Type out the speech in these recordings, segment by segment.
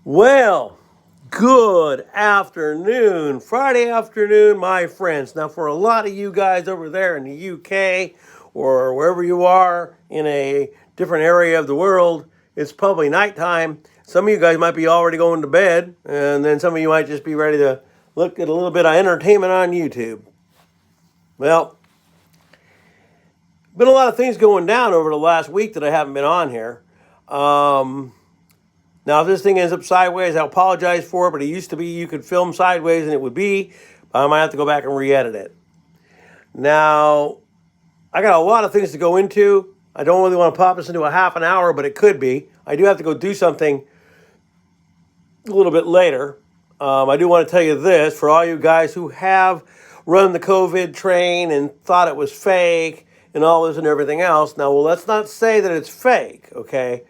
Well, good afternoon, Friday afternoon, my friends. Now, for a lot of you guys over there in the UK or wherever you are in a different area of the world, it's probably nighttime. Some of you guys might be already going to bed, and then some of you might just be ready to look at a little bit of entertainment on YouTube. Well, been a lot of things going down over the last week that I haven't been on here. Now, if this thing ends up sideways, I apologize for it, but it used to be you could film sideways and it would be. I might have to go back and re-edit it. Now, I got a lot of things to go into. I don't really want to pop this into a half an hour, but it could be. I do have to go do something a little bit later. I do want to tell you this, for all you guys who have run the COVID train and thought it was fake and all this and everything else. Now, well, let's not say that it's fake, okay?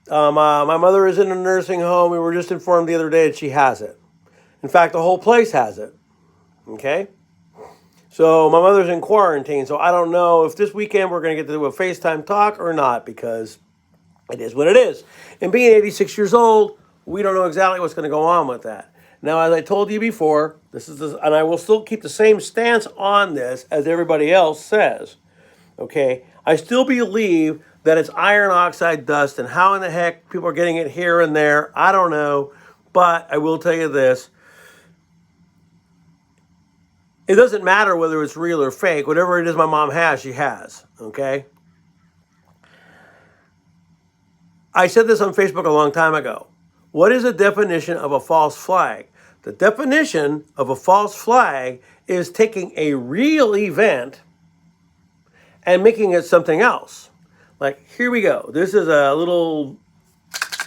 My mother is in a nursing home. We were just informed the other day that she has it. In fact, the whole place has it. Okay? So my mother's in quarantine, so I don't know if this weekend we're going to get to do a FaceTime talk or not, because it is what it is. And being 86 years old, we don't know exactly what's going to go on with that. Now, as I told you before, and I will still keep the same stance on this as everybody else says. Okay? I still believe that it's iron oxide dust, and how in the heck people are getting it here and there, I don't know. But I will tell you this. It doesn't matter whether it's real or fake. Whatever it is my mom has, she has. Okay? I said this on Facebook a long time ago. What is the definition of a false flag? The definition of a false flag is taking a real event and making it something else. Like, here we go. This is a little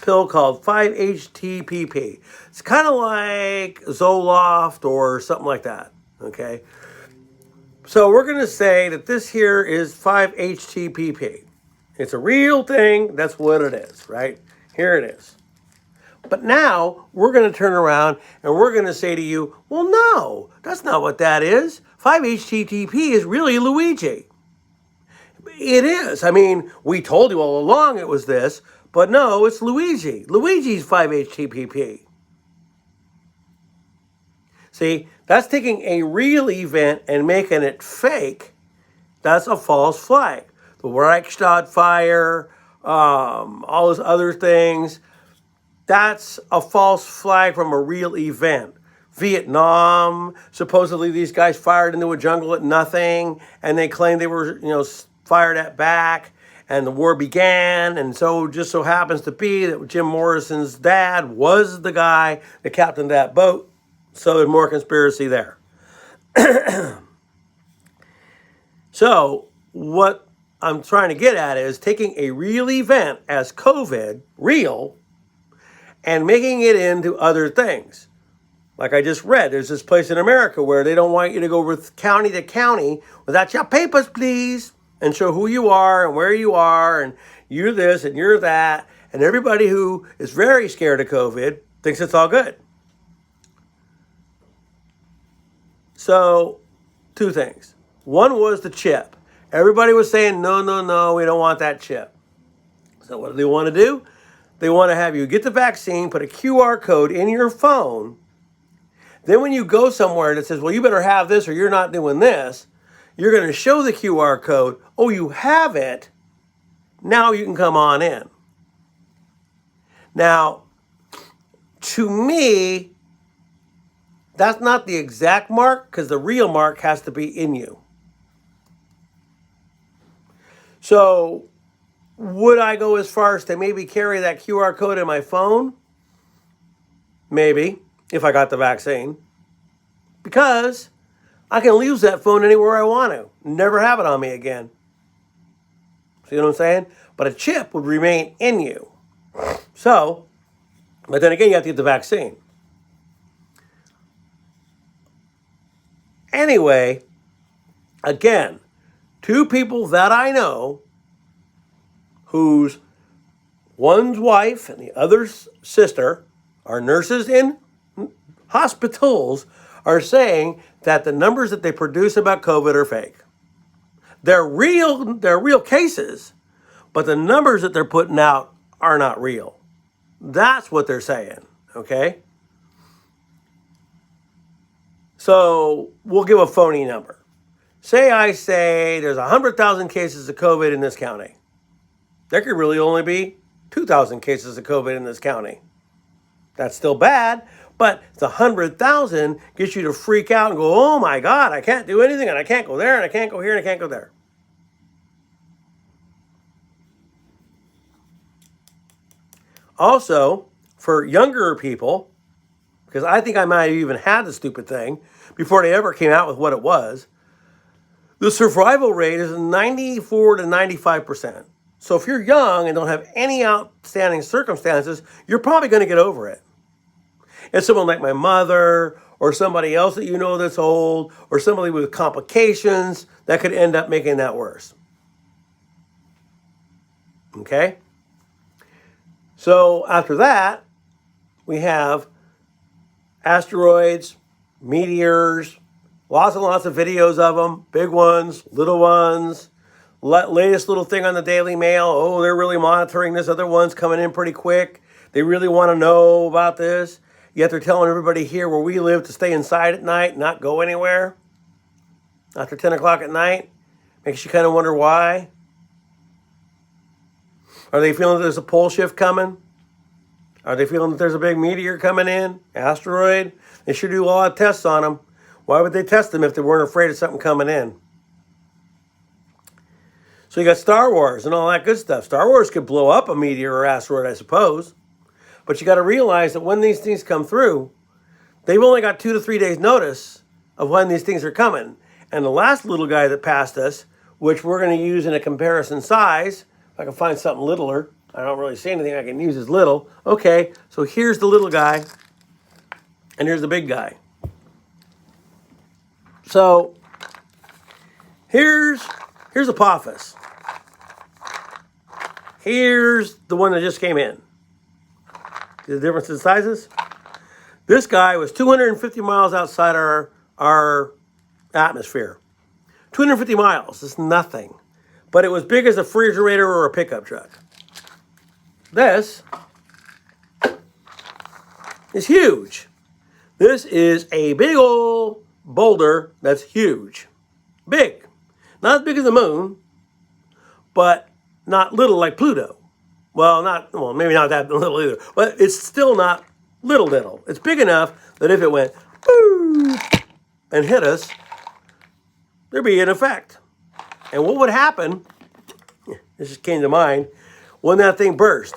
pill called 5-HTPP. It's kind of like Zoloft or something like that, okay? So we're going to say that this here is 5-HTPP. It's a real thing. That's what it is, right? Here it is. But now we're going to turn around and we're going to say to you, well, no, that's not what that is. 5-HTPP is really Luigi. It is. I mean, we told you all along it was this, but no, it's Luigi. Luigi's 5-HTPP. See, that's taking a real event and making it fake. That's a false flag. The Reichstag fire, all those other things, that's a false flag from a real event. Vietnam, supposedly these guys fired into a jungle at nothing, and they claimed they were, fired at back, and the war began, and so just so happens to be that Jim Morrison's dad was the guy that captained that boat, so there's more conspiracy there. So what I'm trying to get at is taking a real event as COVID, real, and making it into other things. Like I just read, there's this place in America where they don't want you to go with county to county without your papers, please, and show who you are and where you are, and you're this and you're that. And everybody who is very scared of COVID thinks it's all good. So, two things. One was the chip. Everybody was saying, no, we don't want that chip. So what do they want to do? They want to have you get the vaccine, put a QR code in your phone. Then when you go somewhere that says, well, you better have this or you're not doing this, you're going to show the QR code. Oh, you have it. Now you can come on in. Now, to me, that's not the exact mark, because the real mark has to be in you. So, would I go as far as to maybe carry that QR code in my phone? Maybe, if I got the vaccine. Because I can use that phone anywhere I want to. Never have it on me again. See what I'm saying? But a chip would remain in you. So, but then again, you have to get the vaccine. Anyway, again, two people that I know whose one's wife and the other's sister are nurses in hospitals are saying that the numbers that they produce about COVID are fake. They're real cases, but the numbers that they're putting out are not real. That's what they're saying, okay? So we'll give a phony number. Say I say there's 100,000 cases of COVID in this county. There could really only be 2,000 cases of COVID in this county. That's still bad, but the 100,000 gets you to freak out and go, oh my God, I can't do anything, and I can't go there, and I can't go here, and I can't go there. Also, for younger people, because I think I might have even had the stupid thing before they ever came out with what it was, the survival rate is 94 to 95%. So if you're young and don't have any outstanding circumstances, you're probably going to get over it. And someone like my mother or somebody else that you know that's old or somebody with complications, that could end up making that worse. Okay? So after that, we have asteroids, meteors, lots and lots of videos of them, big ones, little ones. Latest little thing on the Daily Mail, oh, they're really monitoring this. Other one's coming in pretty quick. They really want to know about this. Yet they're telling everybody here where we live to stay inside at night, not go anywhere after 10 o'clock at night. Makes you kind of wonder why. Are they feeling that there's a pole shift coming? Are they feeling that there's a big meteor coming in? Asteroid? They should do a lot of tests on them. Why would they test them if they weren't afraid of something coming in? So you got Star Wars and all that good stuff. Star Wars could blow up a meteor or asteroid, I suppose. But you got to realize that when these things come through, they've only got 2 to 3 days notice of when these things are coming. And the last little guy that passed us, which we're going to use in a comparison size, if I can find something littler. I don't really see anything I can use as little. Okay, so here's the little guy, and here's the big guy. So here's Apophis. Here's the one that just came in. See the difference in sizes? This guy was 250 miles outside our atmosphere. 250 miles is nothing. But it was big as a refrigerator or a pickup truck. This is huge. This is a big old boulder that's huge. Big. Not as big as the moon, but not little like Pluto. Well, maybe not that little either. But it's still not little. It's big enough that if it went boom and hit us, there'd be an effect. And what would happen, this just came to mind, when that thing burst?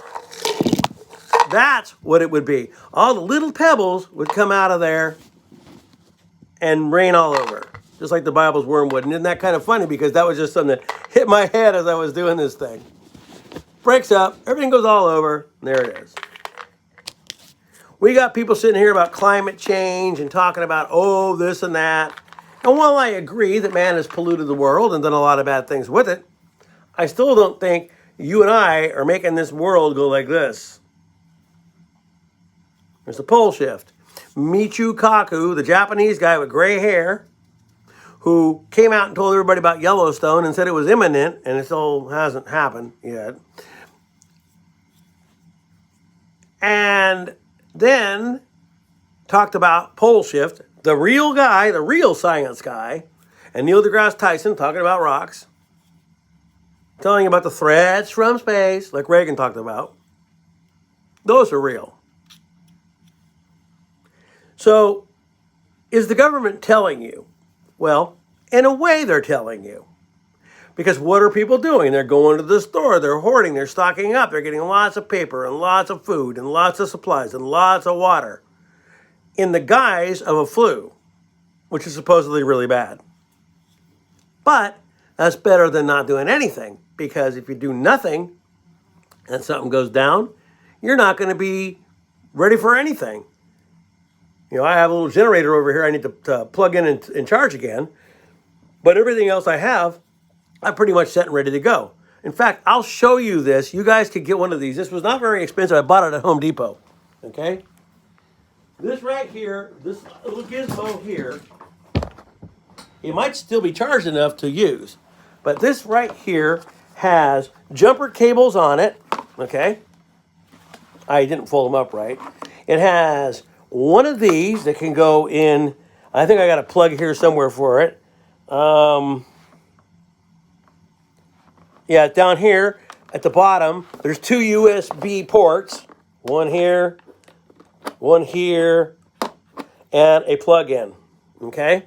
That's what it would be. All the little pebbles would come out of there and rain all over, just like the Bible's wormwood. And isn't that kind of funny? Because that was just something that hit my head as I was doing this thing. Breaks up, everything goes all over, and there it is. We got people sitting here about climate change and talking about, oh, this and that. And while I agree that man has polluted the world and done a lot of bad things with it, I still don't think you and I are making this world go like this. There's a pole shift. Michio Kaku, the Japanese guy with gray hair, who came out and told everybody about Yellowstone and said it was imminent, and it still hasn't happened yet. And then talked about pole shift. The real guy, the real science guy, and Neil deGrasse Tyson talking about rocks, telling you about the threats from space, like Reagan talked about. Those are real. So, is the government telling you? Well, in a way they're telling you. Because what are people doing? They're going to the store, they're hoarding, they're stocking up, they're getting lots of paper and lots of food and lots of supplies and lots of water in the guise of a flu, which is supposedly really bad. But that's better than not doing anything, because if you do nothing and something goes down, you're not going to be ready for anything. You know, I have a little generator over here I need to plug in and charge again. But everything else I have, I'm pretty much set and ready to go. In fact, I'll show you this. You guys could get one of these. This was not very expensive. I bought it at Home Depot. Okay? This right here, this little gizmo here, it might still be charged enough to use. But this right here has jumper cables on it. Okay? I didn't fold them up right. It has one of these that can go in. I think I got a plug here somewhere for it. Yeah, down here at the bottom, there's two USB ports. One here, and a plug-in. Okay?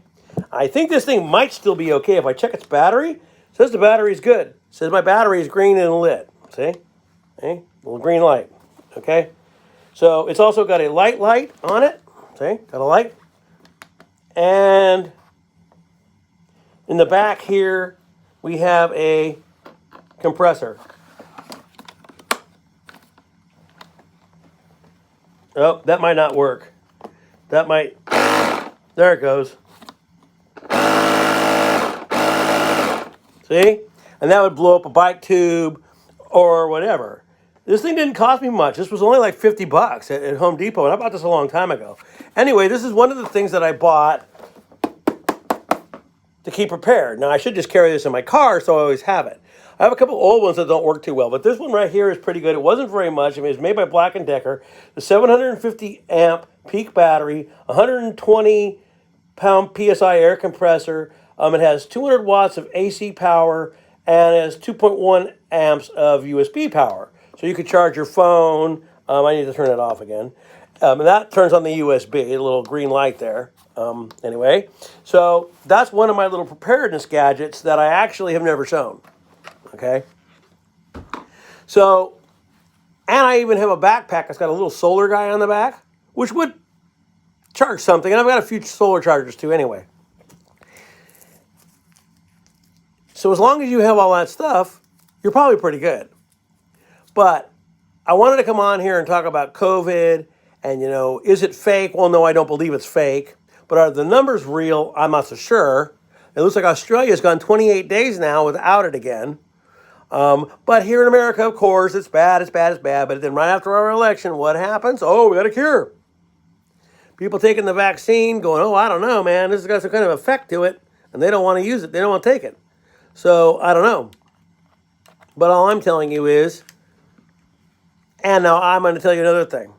I think this thing might still be okay. If I check its battery, it says the battery's good. It says my battery is green and lit. See? See? Little green light. Okay? So it's also got a light on it. See? Got a light. And in the back here, we have a compressor. Oh, that might not work. That might... There it goes. See? And that would blow up a bike tube or whatever. This thing didn't cost me much. This was only like $50 at Home Depot, and I bought this a long time ago. Anyway, this is one of the things that I bought to keep prepared. Now, I should just carry this in my car, so I always have it. I have a couple old ones that don't work too well, but this one right here is pretty good. It wasn't very much. I mean, it's made by Black & Decker. The 750 amp peak battery, 120 pound PSI air compressor. It has 200 watts of AC power, and it has 2.1 amps of USB power. So you could charge your phone. I need to turn it off again. And that turns on the USB, a little green light there. Anyway, so that's one of my little preparedness gadgets that I actually have never shown. Okay? So, and I even have a backpack that's got a little solar guy on the back, which would charge something. And I've got a few solar chargers too anyway. So as long as you have all that stuff, you're probably pretty good. But I wanted to come on here and talk about COVID and, you know, is it fake? Well, no, I don't believe it's fake. But are the numbers real? I'm not so sure. It looks like Australia's gone 28 days now without it again. But here in America, of course, it's bad, it's bad, it's bad. But then right after our election, what happens? Oh, we got a cure. People taking the vaccine going, oh, I don't know, man. This has got some kind of effect to it. And they don't want to use it. They don't want to take it. So, I don't know. But all I'm telling you is, and now I'm going to tell you another thing.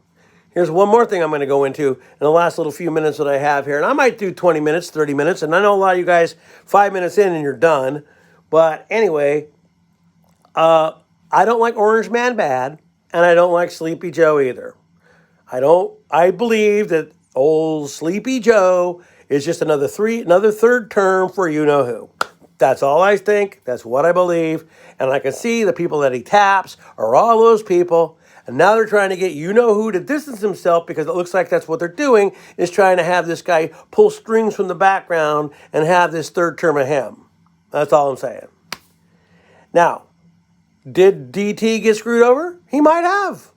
Here's one more thing I'm going to go into in the last little few minutes that I have here. And I might do 20 minutes, 30 minutes. And I know a lot of you guys, 5 minutes in and you're done. But anyway, I don't like Orange Man Bad. And I don't like Sleepy Joe either. I believe that old Sleepy Joe is just another third term for you-know-who. That's all I think. That's what I believe. And I can see the people that he taps are all those people. And now they're trying to get you-know-who to distance himself because it looks like that's what they're doing, is trying to have this guy pull strings from the background and have this third term of him. That's all I'm saying. Now, did DT get screwed over? He might have.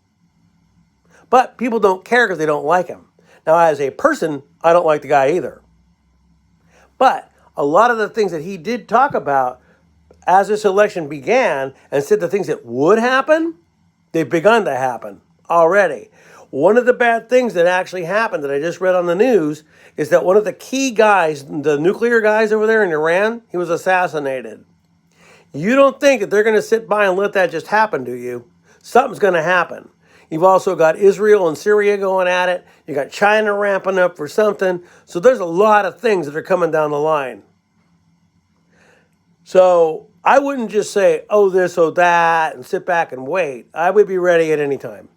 But people don't care because they don't like him. Now, as a person, I don't like the guy either. But a lot of the things that he did talk about as this election began and said the things that would happen, they've begun to happen already. One of the bad things that actually happened that I just read on the news is that one of the key guys, the nuclear guys over there in Iran, he was assassinated. You don't think that they're going to sit by and let that just happen to you. Something's going to happen. You've also got Israel and Syria going at it. You got China ramping up for something. So there's a lot of things that are coming down the line. So I wouldn't just say, oh, this, oh, that, and sit back and wait. I would be ready at any time.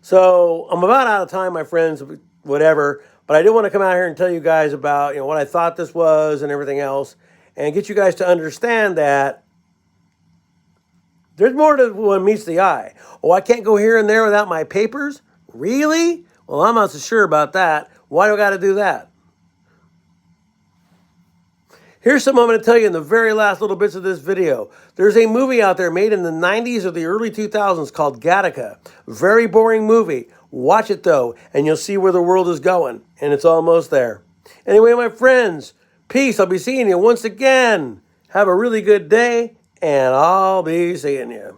So I'm about out of time, my friends, whatever. But I did want to come out here and tell you guys about, what I thought this was and everything else. And get you guys to understand that there's more to what meets the eye. Oh, I can't go here and there without my papers? Really? Well, I'm not so sure about that. Why do I got to do that? Here's something I'm going to tell you in the very last little bits of this video. There's a movie out there made in the 90s or the early 2000s called Gattaca. Very boring movie. Watch it, though, and you'll see where the world is going. And it's almost there. Anyway, my friends, peace. I'll be seeing you once again. Have a really good day, and I'll be seeing you.